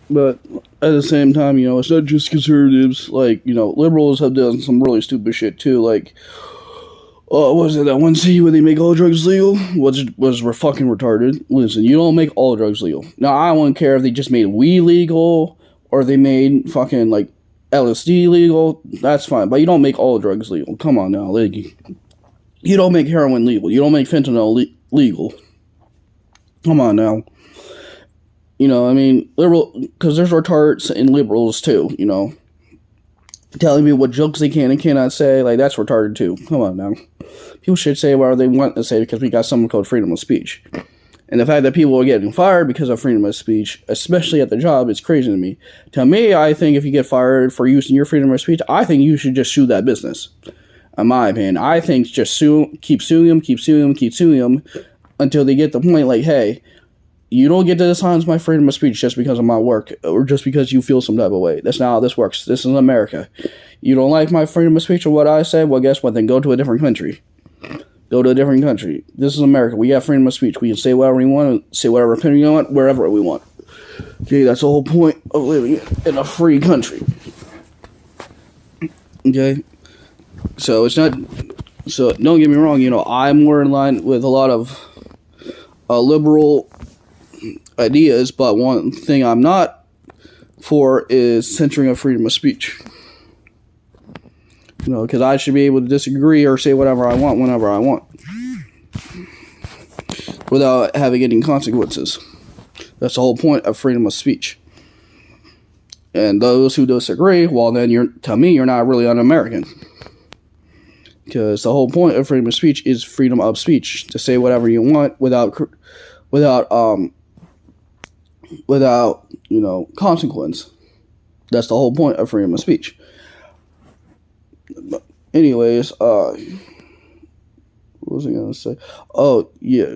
But at the same time, it's not just conservatives. Like, liberals have done some really stupid shit too. Like, was it that one city where they make all drugs legal? Was fucking retarded. Listen, you don't make all drugs legal. Now, I wouldn't care if they just made weed legal or they made fucking like LSD legal. That's fine, but you don't make all drugs legal. Come on now, like, you don't make heroin legal. You don't make fentanyl legal. Come on now. I mean, liberal, because there's retards in liberals too, telling me what jokes they can and cannot say, like, that's retarded too. Come on now. People should say whatever they want to say because we got something called freedom of speech. And the fact that people are getting fired because of freedom of speech, especially at the job, is crazy to me. To me, I think if you get fired for using your freedom of speech, I think you should just sue that business. In my opinion, I think just keep suing them until they get the point like, hey, you don't get to silence my freedom of speech just because of my work or just because you feel some type of way. That's not how this works. This is America. You don't like my freedom of speech or what I say? Well, guess what? Then go to a different country. Go to a different country. This is America. We got freedom of speech. We can say whatever we want, say whatever opinion we want, wherever we want. Okay, that's the whole point of living in a free country. Okay? So it's not... So don't get me wrong, I'm more in line with a lot of liberal ideas, but one thing I'm not for is censoring of freedom of speech. Because I should be able to disagree or say whatever I want whenever I want without having any consequences. That's the whole point of freedom of speech. And those who disagree, well, then to me, you're not really un-American. Because the whole point of freedom of speech is freedom of speech, to say whatever you want without consequence. That's the whole point of freedom of speech. But anyways, what was I gonna say? Oh, yeah.